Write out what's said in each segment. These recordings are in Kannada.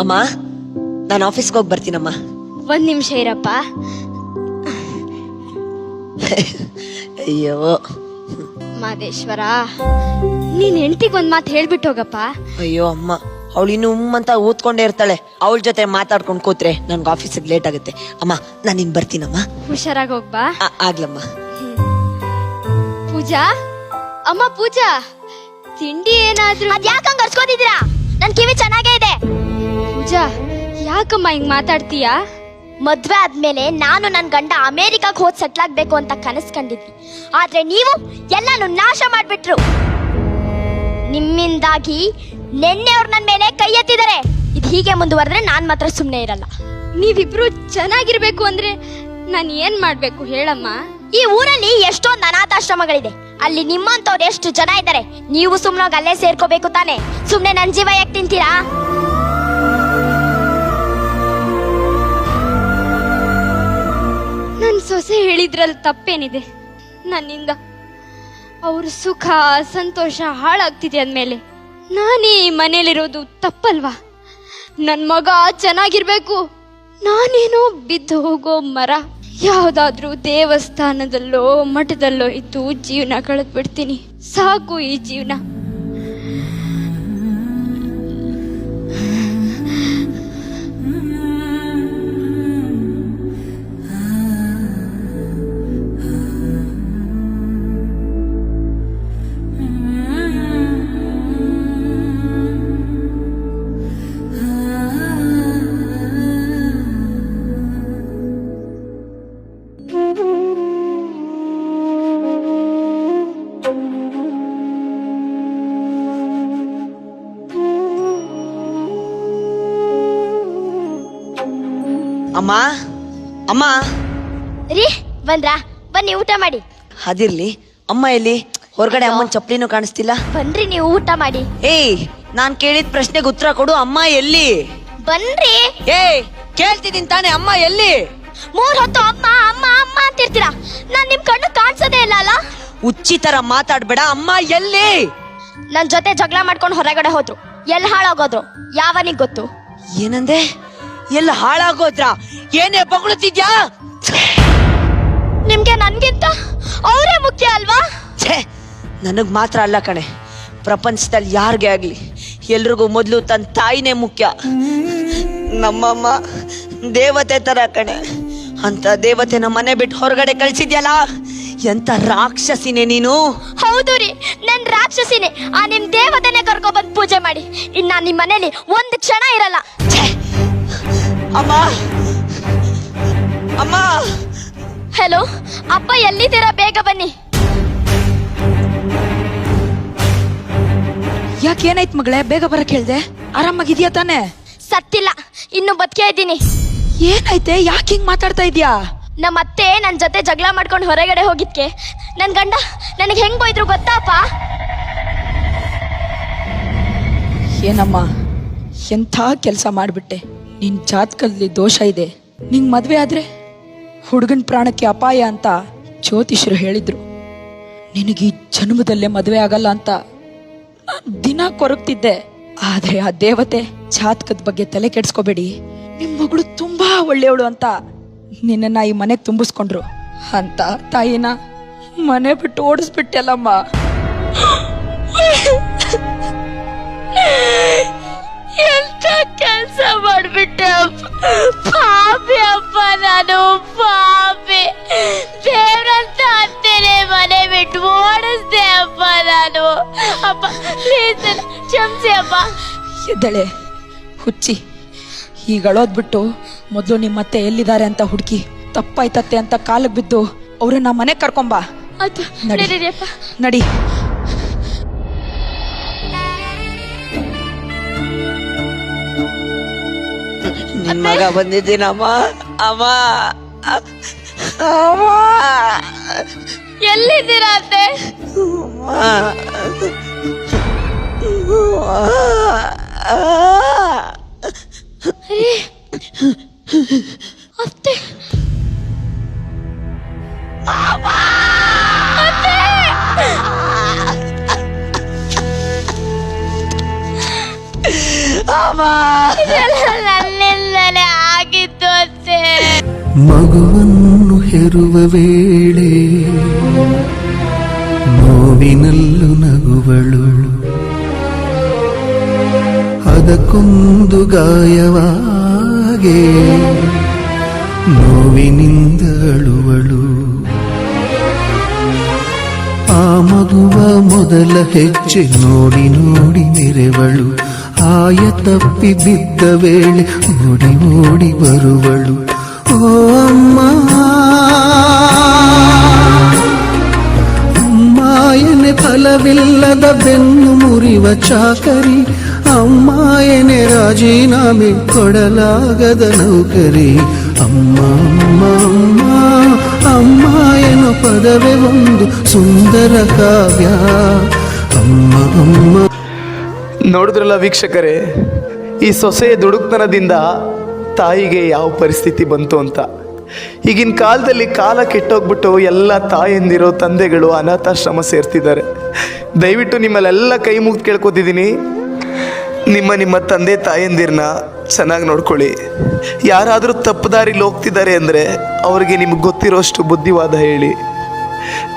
ಅಮ್ಮ, ನಾನು ಆಫೀಸ್ಗೆ ಹೋಗಿ ಬರ್ತೀನಮ್ಮ. 1 ನಿಮಿಷ ಇರಪ್ಪ. ಅಯ್ಯೋ ಮಾದೇಶ್ವರ, ನೀನ್ ಹೆಂಡತಿಗೆ ಒಂದ್ ಮಾತು ಹೇಳ್ಬಿಟ್ಟು ಹೋಗಪ್ಪ. ಅಯ್ಯೋ ಅಮ್ಮ, ಅವಳು ಇನ್ನು ಅಂತ ಊದ್ಕೊಂಡೇ ಇರ್ತಾಳೆ. ಅವಳ ಜೊತೆ ಮಾತಾಡ್ಕೊಂಡು ಕೂತ್ರೆ ನನ್ಗೆ ಆಫೀಸಿಗೆ ಲೇಟ್ ಆಗುತ್ತೆ. ಅಮ್ಮ, ನಾನು ಇನ್ ಬರ್ತೀನಮ್ಮ. ಹುಷಾರಾಗಿ ಹೋಗ್ಬಾ. ಆಗ್ಲಮ್ಮ. ಪೂಜಾ, ಅಮ್ಮ ಪೂಜಾ, ತಿಂಡಿ ಏನಾದ್ರು? ಅದ್ಯಾಕಂಗ್ ಅರ್ಸ್ಕೊಂಡಿದ್ದೀರಾ? ನನ್ ಕಿವಿ ಚೆನ್ನಾಗೇ ಇದೆ. ಪೂಜಾ, ಯಾಕಮ್ಮ ಹಿಂಗ್ ಮಾತಾಡ್ತೀಯಾ? ಮದ್ವೆ ಆದ್ಮೇಲೆ ನಾನು ನನ್ ಗಂಡ ಅಮೆರಿಕಾಗ್ ಹೋದ್ ಸೆಟ್ಲ್ ಆಗ್ಬೇಕು ಅಂತ ಕನಸ್ ಕಂಡಿದ್ವಿ. ಆದ್ರೆ ನೀವು ಎಲ್ಲಾನು ನಾಶ ಮಾಡ್ಬಿಟ್ರು. ನಿಮ್ಮಿಂದಾಗಿ ನೆನ್ನೆ ಅವ್ರು ನನ್ ಮೇಲೆ ಕೈ ಎತ್ತಿದ್ದಾರೆ. ಇದು ಹೀಗೆ ಮುಂದುವರೆದ್ರೆ ನಾನ್ ಮಾತ್ರ ಸುಮ್ನೆ ಇರಲ್ಲ. ನೀವಿಬ್ರು ಚೆನ್ನಾಗಿರ್ಬೇಕು ಅಂದ್ರೆ ನಾನ್ ಏನ್ ಮಾಡ್ಬೇಕು ಹೇಳಮ್ಮ? ಈ ಊರಲ್ಲಿ ಎಷ್ಟೊಂದು ಅನಾಥಾಶ್ರಮಗಳಿದೆ. ಅಲ್ಲಿ ನಿಮ್ಮಂತವ್ರು ಎಷ್ಟು ಜನ ಇದ್ದಾರೆ. ನೀವು ಸುಮ್ನಾಗ ಅಲ್ಲೇ ಸೇರ್ಕೋಬೇಕು ತಾನೆ. ಸುಮ್ನೆ ನನ್ ಜೀವ ಯಾಕೆ ತಿಂತೀರಾ? ನನ್ ಸೊಸೆ ಹೇಳಿದ್ರಲ್ಲಿ ತಪ್ಪೇನಿದೆ? ನನ್ನಿಂದ ಅವ್ರ ಸುಖ ಸಂತೋಷ ಹಾಳಾಗ್ತಿದೆ ಅಂದ್ಮೇಲೆ ನಾನೇ ಈ ಮನೇಲಿರೋದು ತಪ್ಪಲ್ವಾ? ನನ್ ಮಗ ಚೆನ್ನಾಗಿರ್ಬೇಕು. ನಾನೇನೋ ಬಿದ್ದು ಹೋಗೋ ಮರ, ಯಾವ್ದಾದ್ರೂ ದೇವಸ್ಥಾನದಲ್ಲೋ ಮಠದಲ್ಲೋ ಇದ್ದು ಜೀವನ ಕಳೆದ್ ಬಿಡ್ತೀನಿ. ಸಾಕು ಈ ಜೀವನ. ಅಮ್ಮ, ಅಮ್ಮ. ರೀ, ಬಂದ್ರಾ? ಬನ್ನಿ ಊಟ ಮಾಡಿ. ಅದಿರ್ಲಿ, ಅಮ್ಮ ಎಲ್ಲಿ? ಹೊರಗಡೆ ಅಮ್ಮನ ಚಪ್ಲಿನೂ ಕಾಣಿಸ್ತಿಲ್ಲ. ಬನ್ರಿ, ನೀವು ಊಟ ಮಾಡಿ. ಏಯ್, ನಾನ್ ಕೇಳಿದ ಪ್ರಶ್ನೆಗೆ ಉತ್ತರ ಕೊಡು. ಅಮ್ಮ ಎಲ್ಲಿ? ಬನ್ರಿ. ಏಯ್, ಕೇಳ್ತಿದ್ದೀನಿ ತಾನೆ, ಅಮ್ಮ ಎಲ್ಲಿ? 3 ಹೊತ್ತು ಅಮ್ಮ ಅಮ್ಮ ಅಮ್ಮ ಅಂತಿರ್ತೀರಾ. ನಾನ್ ನಿಮ್ ಕಣ್ಣು ಕಾಣಿಸೋದೇ ಇಲ್ಲ ಅಲ್ಲ? ಉಚ್ಚಿ ತರ ಮಾತಾಡ್ಬೇಡ. ಅಮ್ಮ ಎಲ್ಲಿ? ನನ್ ಜೊತೆ ಜಗಳ ಮಾಡ್ಕೊಂಡು ಹೊರಗಡೆ ಹೋದ್ರು. ಎಲ್ಲಿ ಹಾಳಾಗೋದ್ರು ಯಾವನಿಗ್ ಗೊತ್ತು? ಏನಂದೆ? ಎಲ್ಲ ಹಾಳಾಗೋದ್ರ? ಏನೇ ಬೊಗಳುತ್ತಿದ್ಯಾ? ನಿಮ್ಗೆ ನನ್ಗಿಂತ ಅವರೇ ಮುಖ್ಯ ಅಲ್ವಾ? ನನಗ್ ಮಾತ್ರ ಅಲ್ಲ ಕಣೆ, ಪ್ರಪಂಚದಲ್ಲಿ ಯಾರಿಗೆ ಆಗ್ಲಿ ಎಲ್ರಿಗೂ ಮೊದ್ಲು ತನ್ನ ತಾಯಿನೇ ಮುಖ್ಯ. ನಮ್ಮಮ್ಮ ದೇವತೆ ತರ ಕಣೆ. ಅಂತ ದೇವತೆನ ಮನೆ ಬಿಟ್ಟು ಹೊರಗಡೆ ಕಳ್ಸಿದ್ಯಲ್ಲ, ಎಂತ ರಾಕ್ಷಸಿನೇ ನೀನು. ಹೌದು ರೀ, ನನ್ ರಾಕ್ಷಸಿನೇ. ಆ ನಿಮ್ ದೇವತೆನೆ ಕರ್ಕೊ ಬಂದ್ ಪೂಜೆ ಮಾಡಿ. ಇನ್ನ ನಿಮ್ ಮನೇಲಿ 1 ಕ್ಷಣ ಇರಲ್ಲ. ಅಮ್ಮ, ಅಮ್ಮ. ಹಲೋ ಅಪ್ಪ, ಎಲ್ಲಿದ್ದೀರಾ? ಬೇಗ ಬನ್ನಿ. ಯಾಕೆ, ಏನಾಯ್ತು ಮಗಳೇ? ಬೇಗ ಬರಕ್ ಹೇಳ್ದೆ. ಆರಾಮಾಗಿದ್ಯಾ ತಾನೆ? ಸತ್ತಿಲ್ಲ, ಇನ್ನು ಬದುಕೇ ಇದ್ದೀನಿ. ಏನಾಯ್ತೆ? ಯಾಕೆ ಹಿಂಗ್ ಮಾತಾಡ್ತಾ ಇದ್ಯಾ? ನಮ್ಮ ಅತ್ತೆ ನನ್ ಜೊತೆ ಜಗಳ ಮಾಡ್ಕೊಂಡು ಹೊರಗಡೆ ಹೋಗಿದ್ಕೆ ನನ್ ಗಂಡ ನನಗೆ ಹೆಂಗ್ ಬೈದ್ರು ಗೊತ್ತಾಪ? ಏನಮ್ಮ, ಎಂಥ ಕೆಲಸ ಮಾಡ್ಬಿಟ್ಟೆ. ನಿನ್ ಜಾತಕದಲ್ಲಿ ದೋಷ ಇದೆ. ನಿಂಗ್ ಮದ್ವೆ ಆದ್ರೆ ಹುಡುಗನ್ ಪ್ರಾಣಕ್ಕೆ ಅಪಾಯ ಅಂತ ಜ್ಯೋತಿಷರು ಹೇಳಿದ್ರು. ನಿನಗೆ ಈ ಜನ್ಮದಲ್ಲೇ ಮದ್ವೆ ಆಗಲ್ಲ ಅಂತ ದಿನ ಕೊರಗ್ತಿದ್ದೆ. ಆದ್ರೆ ಆ ದೇವತೆ ಜಾತಕದ ಬಗ್ಗೆ ತಲೆ ಕೆಡ್ಸ್ಕೋಬೇಡಿ, ನಿಮ್ ಮಗಳು ತುಂಬಾ ಒಳ್ಳೆಯವಳು ಅಂತ ನಿನ್ನ ಈ ಮನೆಗೆ ತುಂಬಿಸ್ಕೊಂಡ್ರು ಅಂತ ತಾಯಿನ ಮನೆ ಬಿಟ್ಟು ಓಡಿಸ್ಬಿಟ್ಟೆಲ್ಲಮ್ಮ. ಎಂತ ಕೆಲಸ ಮಾಡ್ಬಿಟ್ಟೆ ಅಪ್ಪ. ಪಾಪಿ ಅಪ್ಪ, ನಾನು ಪಾಪಿ. ದೇವ್ರಂತ ಅಂತೇನೆ ಮನೆ ಬಿಟ್ಟು ಓಡಿಸ್ದೆ ಅಪ್ಪ ನಾನು. ಅಪ್ಪ ಪ್ಲೀಸ್ ಕ್ಷಮಿಸಿ ಅಪ್ಪ. ಎದ್ದಳೆ ಹುಚ್ಚಿ, ಈಗ ಅಳೋದ್ಬಿಟ್ಟು ಮೊದಲು ನಿಮ್ಮತ್ತೆ ಎಲ್ಲಿದ್ದಾರೆ ಅಂತ ಹುಡುಕಿ ತಪ್ಪಾಯ್ತತ್ತೆ ಅಂತ ಕಾಲಿಗೆ ಬಿದ್ದು ಅವ್ರನ್ನ ಮನೆಗೆ ಕರ್ಕೊಂಬಾ. ನಡಿ ನಡಿ. ನಿನ್ ಮಗ ಬಂದಿದ್ದೀನಮ್ಮ. ಅಮ್ಮ, ಅಮ್ಮ. ಎಲ್ಲಿದ್ದೀರಾ ಅತ್ತೆ? ಅತ್ತೆ, ಅಮ್ಮ. ಮಗುವನ್ನು ಹೆರುವ ವೇಳೆ ನೋವಿನಲ್ಲೂ ನಗುವಳು, ಅದಕ್ಕೊಂದು ಗಾಯವಾಗೆ ನೋವಿನಿಂದ ಅಳುವಳು. ಆ ಮಗುವ ಮೊದಲ ಹೆಜ್ಜೆ ನೋಡಿ ನೋಡಿ ಮೆರೆವಳು, ಆಯ ತಪ್ಪಿ ಬಿದ್ದ ವೇಳೆ ಓಡಿ ಓಡಿ ಬರುವಳು. ಓ ಅಮ್ಮ ಅಮ್ಮಾಯನೆ ಫಲವಿಲ್ಲದ ಬೆನ್ನು ಮುರಿವ ಚಾಕರಿ, ಅಮ್ಮಾಯನೆ ರಾಜೀನಾಮೆ ಕೊಡಲಾಗದ ನೌಕರಿ. ಅಮ್ಮ ಅಮ್ಮ ಅಮ್ಮ ಅಮ್ಮ ಎನ್ನೋ ಪದವೇ ಒಂದು ಸುಂದರ ಕಾವ್ಯ. ಅಮ್ಮ ಅಮ್ಮ. ನೋಡಿದ್ರಲ್ಲ ವೀಕ್ಷಕರೇ, ಈ ಸೊಸೆಯ ದುಡುಕ್ತನದಿಂದ ತಾಯಿಗೆ ಯಾವ ಪರಿಸ್ಥಿತಿ ಬಂತು ಅಂತ. ಈಗಿನ ಕಾಲದಲ್ಲಿ ಕಾಲ ಕೆಟ್ಟೋಗ್ಬಿಟ್ಟು ಎಲ್ಲ ತಾಯಂದಿರೋ ತಂದೆಗಳು ಅನಾಥಾಶ್ರಮ ಸೇರ್ತಿದ್ದಾರೆ. ದಯವಿಟ್ಟು ನಿಮ್ಮಲ್ಲೆಲ್ಲ ಕೈ ಮುಗ್ದು ಕೇಳ್ಕೊತಿದ್ದೀನಿ, ನಿಮ್ಮ ತಂದೆ ತಾಯಂದಿರನ್ನ ಚೆನ್ನಾಗಿ ನೋಡ್ಕೊಳ್ಳಿ. ಯಾರಾದರೂ ತಪ್ಪು ದಾರಿಲಿ ಹೋಗ್ತಿದ್ದಾರೆ ಅಂದರೆ ಅವ್ರಿಗೆ ನಿಮ್ಗೆ ಗೊತ್ತಿರೋಷ್ಟು ಬುದ್ಧಿವಾದ ಹೇಳಿ.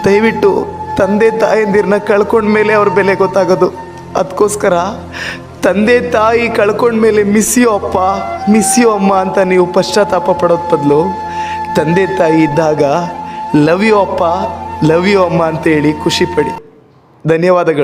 ದಯವಿಟ್ಟು ತಂದೆ ತಾಯಂದಿರನ್ನ ಕಳ್ಕೊಂಡ್ಮೇಲೆ ಅವ್ರ ಬೆಲೆ ಗೊತ್ತಾಗೋದು. ಅದಕ್ಕೋಸ್ಕರ ತಂದೆ ತಾಯಿ ಕಳ್ಕೊಂಡ್ಮೇಲೆ ಮಿಸ್ ಯು ಅಪ್ಪ, ಮಿಸ್ ಯು ಅಮ್ಮ ಅಂತ ನೀವು ಪಶ್ಚಾತ್ತಾಪ ಪಡೋದು ಬದಲು ತಂದೆ ತಾಯಿ ಇದ್ದಾಗ ಲವ್ ಯು ಅಪ್ಪ, ಲವ್ ಯು ಅಮ್ಮ ಅಂತ ಹೇಳಿ ಖುಷಿ ಪಡಿ. ಧನ್ಯವಾದಗಳು.